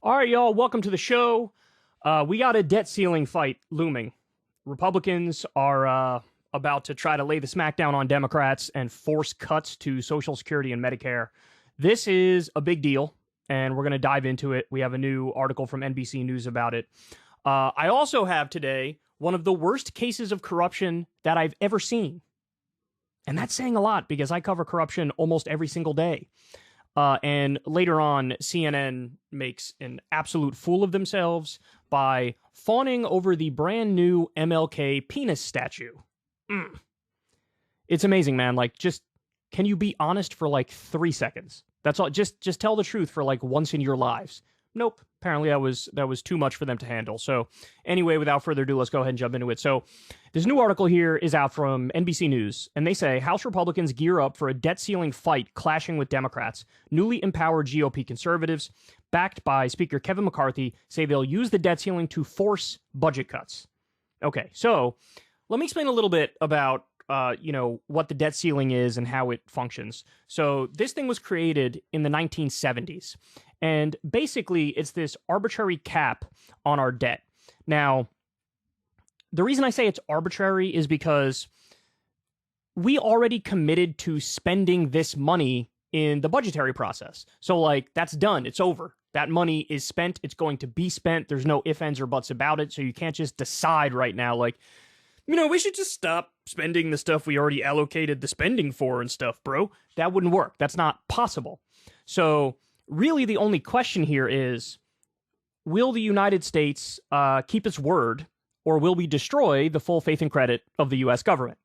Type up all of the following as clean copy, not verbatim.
All right, y'all, welcome to the show. We got a debt ceiling fight looming. Republicans are about to try to lay the smackdown on Democrats and force cuts to Social Security and Medicare. This is a big deal, and we're going to dive into it. We have a new article from NBC News about it. I also have today one of the worst cases of corruption that I've ever seen. And that's saying a lot because I cover corruption almost every single day. And later on, CNN makes an absolute fool of themselves by fawning over the brand new MLK penis statue. It's amazing, man. Like, just, can you be honest for like 3 seconds? That's all. Just tell the truth for like once in your lives. Nope. Apparently that was too much for them to handle. So anyway, without further ado, let's go ahead and jump into it. So this new article here is out from NBC News, and they say House Republicans gear up for a debt ceiling fight clashing with Democrats. Newly empowered GOP conservatives, backed by Speaker Kevin McCarthy, say they'll use the debt ceiling to force budget cuts. Okay, so let me explain a little bit about what the debt ceiling is and how it functions. So this thing was created in the 1970s. And basically, it's this arbitrary cap on our debt. Now, the reason I say it's arbitrary is because we already committed to spending this money in the budgetary process. So, like, that's done. It's over. That money is spent. It's going to be spent. There's no ifs, ands, or buts about it. So you can't just decide right now, like, we should just stop spending the stuff we already allocated the spending for and stuff, bro. That wouldn't work. That's not possible. So really, the only question here is, will the United States keep its word, or will we destroy the full faith and credit of the U.S. government?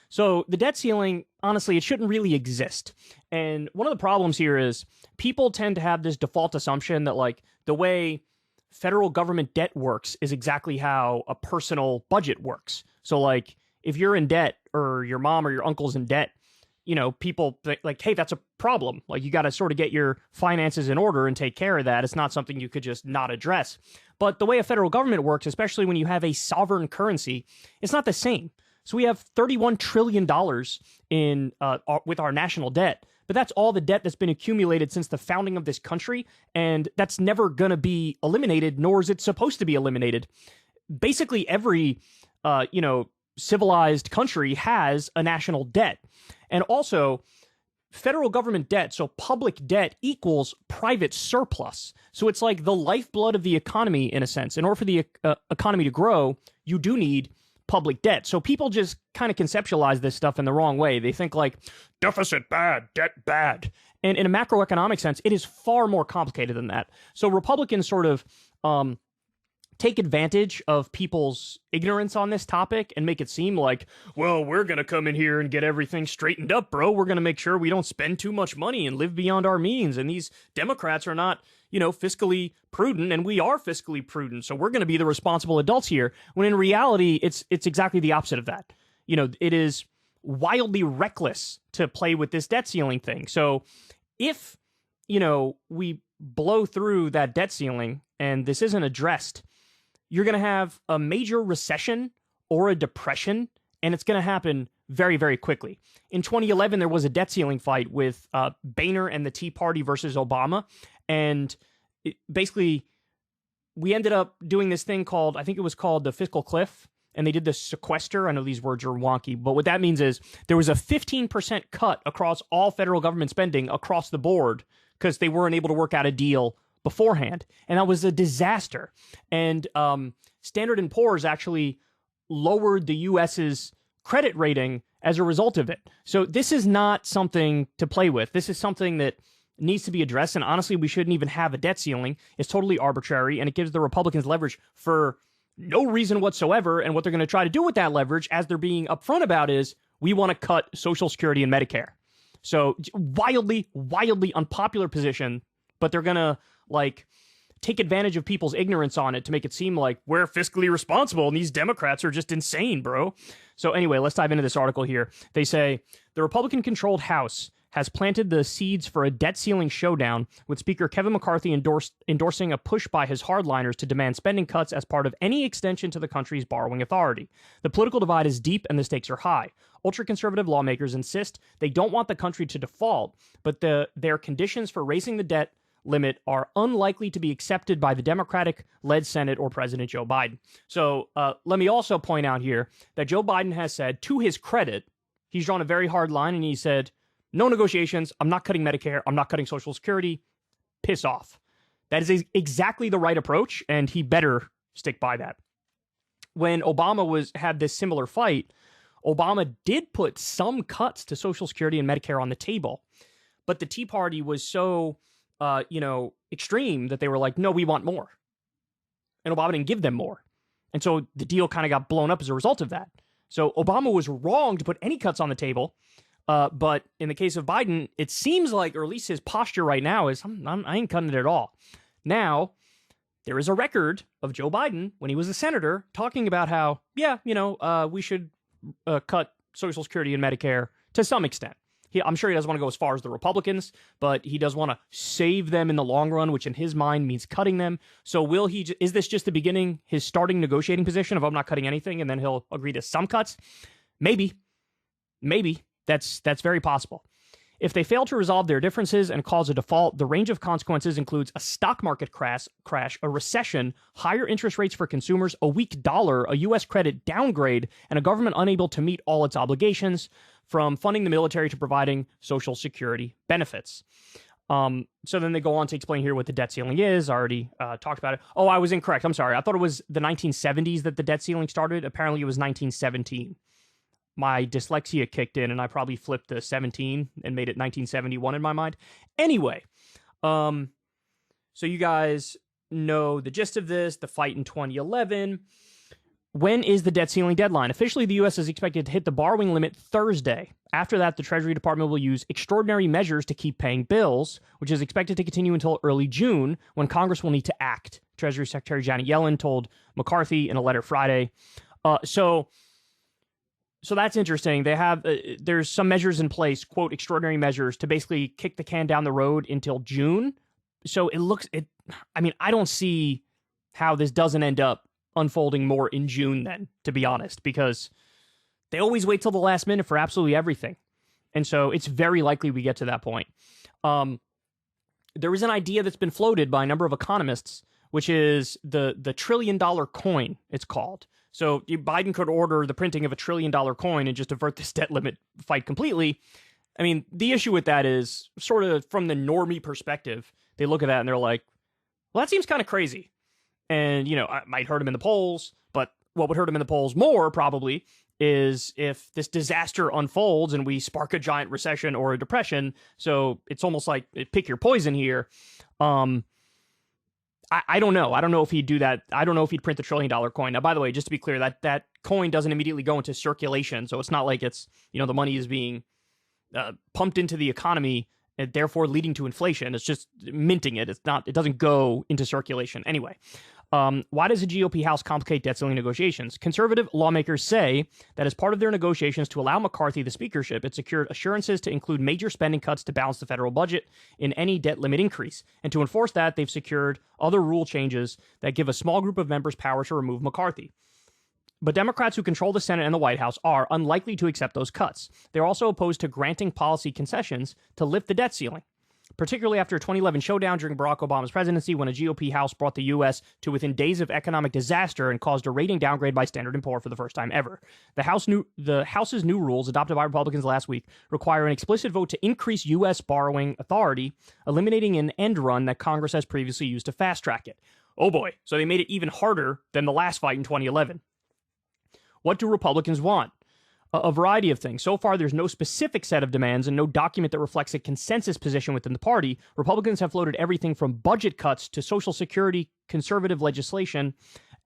So the debt ceiling, honestly, it shouldn't really exist. And one of the problems here is people tend to have this default assumption that, like, the way federal government debt works is exactly how a personal budget works. So, like, if you're in debt, or your mom or your uncle's in debt, people think, like, hey, that's a problem. Like, you got to sort of get your finances in order and take care of that. It's not something you could just not address. But the way a federal government works, especially when you have a sovereign currency, it's not the same. So we have $31 trillion with our national debt, but that's all the debt that's been accumulated since the founding of this country, and that's never going to be eliminated, nor is it supposed to be eliminated. Basically, every civilized country has a national debt. And also, federal government debt, so public debt, equals private surplus. So it's like the lifeblood of the economy, in a sense. In order for the economy to grow, you do need public debt. So people just kind of conceptualize this stuff in the wrong way. They think, like, deficit bad, debt bad. And in a macroeconomic sense, it is far more complicated than that. So Republicans sort of take advantage of people's ignorance on this topic and make it seem like, well, we're going to come in here and get everything straightened up, bro. We're going to make sure we don't spend too much money and live beyond our means. And these Democrats are not, fiscally prudent, and we are fiscally prudent. So we're going to be the responsible adults here. When in reality, it's exactly the opposite of that. It is wildly reckless to play with this debt ceiling thing. So if, we blow through that debt ceiling and this isn't addressed, you're going to have a major recession or a depression, and it's going to happen very, very quickly. In 2011, there was a debt ceiling fight with Boehner and the Tea Party versus Obama, and basically, we ended up doing this thing called, I think it was called the fiscal cliff, and they did the sequester. I know these words are wonky, but what that means is there was a 15% cut across all federal government spending across the board because they weren't able to work out a deal beforehand, and that was a disaster. And Standard & Poor's actually lowered the U.S.'s credit rating as a result of it. So this is not something to play with. This is something that needs to be addressed, and honestly, we shouldn't even have a debt ceiling. It's totally arbitrary, and it gives the Republicans leverage for no reason whatsoever. And what they're going to try to do with that leverage, as they're being upfront about, is we want to cut Social Security and Medicare. So wildly, wildly unpopular position, but they're going to, like, take advantage of people's ignorance on it to make it seem like we're fiscally responsible and these Democrats are just insane, bro. So anyway, let's dive into this article here. They say the Republican-controlled House has planted the seeds for a debt ceiling showdown, with Speaker Kevin McCarthy endorsing a push by his hardliners to demand spending cuts as part of any extension to the country's borrowing authority. The political divide is deep and the stakes are high. Ultra-conservative lawmakers insist they don't want the country to default, but their conditions for raising the debt limit are unlikely to be accepted by the Democratic-led Senate or President Joe Biden. So let me also point out here that Joe Biden has said, to his credit, he's drawn a very hard line, and he said, no negotiations, I'm not cutting Medicare, I'm not cutting Social Security, piss off. That is exactly the right approach, and he better stick by that. When Obama had this similar fight, Obama did put some cuts to Social Security and Medicare on the table, but the Tea Party was so, extreme that they were like, no, we want more. And Obama didn't give them more. And so the deal kind of got blown up as a result of that. So Obama was wrong to put any cuts on the table. But in the case of Biden, it seems like, or at least his posture right now is, I ain't cutting it at all. Now, there is a record of Joe Biden, when he was a senator, talking about how, we should cut Social Security and Medicare to some extent. I'm sure he doesn't want to go as far as the Republicans, but he does want to save them in the long run, which in his mind means cutting them. So is this just the beginning, his starting negotiating position of I'm not cutting anything, and then he'll agree to some cuts? Maybe. That's very possible. If they fail to resolve their differences and cause a default, the range of consequences includes a stock market crash, a recession, higher interest rates for consumers, a weak dollar, a U.S. credit downgrade, and a government unable to meet all its obligations, from funding the military to providing Social Security benefits. So then they go on to explain here what the debt ceiling is. I already talked about it. Oh, I was incorrect. I'm sorry. I thought it was the 1970s that the debt ceiling started. Apparently it was 1917. My dyslexia kicked in, and I probably flipped the 17 and made it 1971 in my mind. Anyway, so you guys know the gist of this, the fight in 2011. When is the debt ceiling deadline? Officially, the U.S. is expected to hit the borrowing limit Thursday. After that, the Treasury Department will use extraordinary measures to keep paying bills, which is expected to continue until early June, when Congress will need to act. Treasury Secretary Janet Yellen told McCarthy in a letter Friday. So that's interesting. They have there's some measures in place, quote, extraordinary measures, to basically kick the can down the road until June. So I don't see how this doesn't end up unfolding more in June then, to be honest, because they always wait till the last minute for absolutely everything. And so it's very likely we get to that point. There is an idea that's been floated by a number of economists, which is the $1 trillion coin, it's called. So Biden could order the printing of $1 trillion coin and just avert this debt limit fight completely. I mean, the issue with that is sort of from the normie perspective, they look at that and they're like, well, that seems kind of crazy. And, it might hurt him in the polls, but what would hurt him in the polls more probably is if this disaster unfolds and we spark a giant recession or a depression. So it's almost like pick your poison here. I don't know. I don't know if he'd do that. I don't know if he'd print the $1 trillion coin. Now, by the way, just to be clear, that coin doesn't immediately go into circulation. So it's not like it's, the money is being pumped into the economy and therefore leading to inflation. It's just minting it. It doesn't go into circulation. Anyway, why does the GOP House complicate debt ceiling negotiations? Conservative lawmakers say that as part of their negotiations to allow McCarthy the speakership, it secured assurances to include major spending cuts to balance the federal budget in any debt limit increase. And to enforce that, they've secured other rule changes that give a small group of members power to remove McCarthy. But Democrats who control the Senate and the White House are unlikely to accept those cuts. They're also opposed to granting policy concessions to lift the debt ceiling, particularly after a 2011 showdown during Barack Obama's presidency when a GOP House brought the U.S. to within days of economic disaster and caused a rating downgrade by Standard & Poor's for the first time ever. The House's new rules, adopted by Republicans last week, require an explicit vote to increase U.S. borrowing authority, eliminating an end run that Congress has previously used to fast-track it. Oh boy, so they made it even harder than the last fight in 2011. What do Republicans want? A variety of things. So far, there's no specific set of demands and no document that reflects a consensus position within the party. Republicans have floated everything from budget cuts to Social Security conservative legislation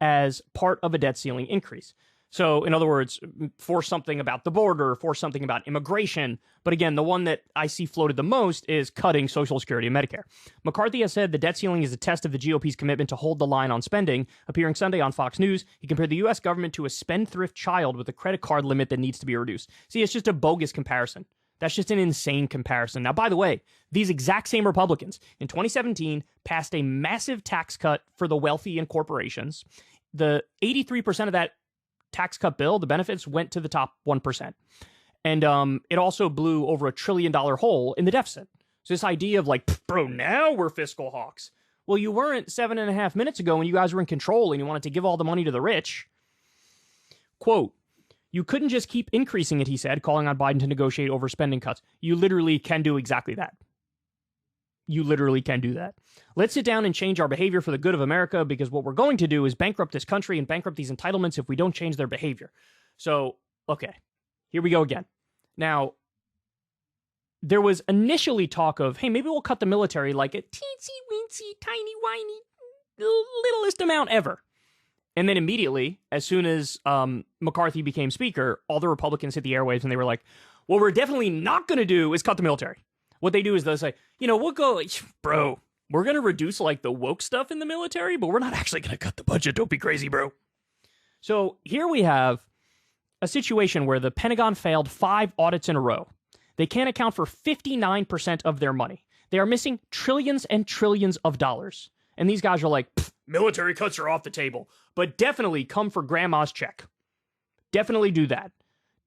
as part of a debt ceiling increase. So, in other words, force something about the border, force something about immigration. But again, the one that I see floated the most is cutting Social Security and Medicare. McCarthy has said the debt ceiling is a test of the GOP's commitment to hold the line on spending. Appearing Sunday on Fox News, he compared the U.S. government to a spendthrift child with a credit card limit that needs to be reduced. See, it's just a bogus comparison. That's just an insane comparison. Now, by the way, these exact same Republicans in 2017 passed a massive tax cut for the wealthy and corporations. The 83% of that tax cut bill, the benefits went to the top 1%. And it also blew over $1 trillion hole in the deficit. So this idea of like, bro, now we're fiscal hawks. Well, you weren't 7.5 minutes ago when you guys were in control and you wanted to give all the money to the rich. Quote, you couldn't just keep increasing it, he said, calling on Biden to negotiate over spending cuts. You literally can do exactly that. You literally can do that. Let's sit down and change our behavior for the good of America, because what we're going to do is bankrupt this country and bankrupt these entitlements if we don't change their behavior. So, okay, here we go again. Now, there was initially talk of, hey, maybe we'll cut the military like a teensy-weensy, tiny-whiny, littlest amount ever. And then immediately, as soon as McCarthy became speaker, all the Republicans hit the airwaves and they were like, what we're definitely not going to do is cut the military. What they do is they'll say, we'll go, bro, we're going to reduce like the woke stuff in the military, but we're not actually going to cut the budget. Don't be crazy, bro. So here we have a situation where the Pentagon failed 5 audits in a row. They can't account for 59% of their money. They are missing trillions and trillions of dollars. And these guys are like, military cuts are off the table, but definitely come for grandma's check. Definitely do that.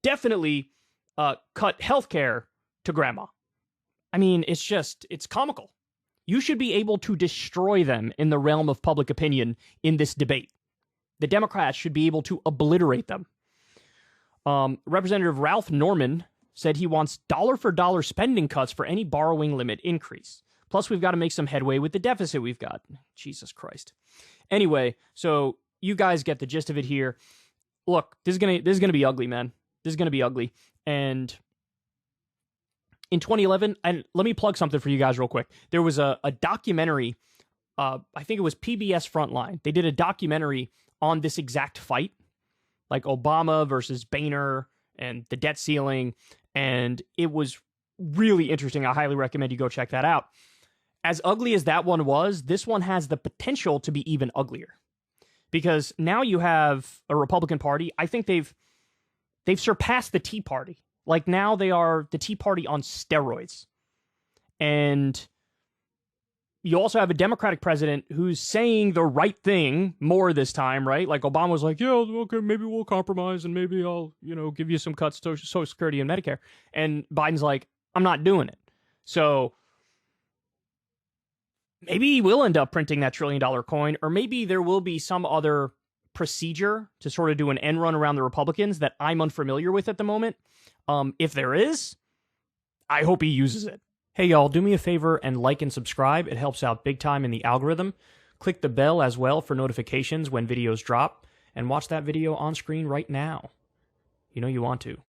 Definitely cut healthcare to grandma. I mean, it's comical. You should be able to destroy them in the realm of public opinion in this debate. The Democrats should be able to obliterate them. Representative Ralph Norman said he wants dollar-for-dollar spending cuts for any borrowing limit increase. Plus, we've got to make some headway with the deficit we've got. Jesus Christ. Anyway, so you guys get the gist of it here. Look, this is gonna be ugly, man. This is gonna be ugly. And in 2011, and let me plug something for you guys real quick. There was a documentary, I think it was PBS Frontline. They did a documentary on this exact fight, like Obama versus Boehner and the debt ceiling, and it was really interesting. I highly recommend you go check that out. As ugly as that one was, this one has the potential to be even uglier. Because now you have a Republican Party. I think they've surpassed the Tea Party. Like, now they are the Tea Party on steroids. And you also have a Democratic president who's saying the right thing more this time, right? Like, Obama was like, yeah, okay, maybe we'll compromise and maybe I'll, give you some cuts to Social Security and Medicare. And Biden's like, I'm not doing it. So maybe he will end up printing that $1 trillion coin, or maybe there will be some other procedure to sort of do an end run around the Republicans that I'm unfamiliar with at the moment. If there is, I hope he uses it. Hey, y'all, do me a favor and like and subscribe. It helps out big time in the algorithm. Click the bell as well for notifications when videos drop, and watch that video on screen right now. You know you want to.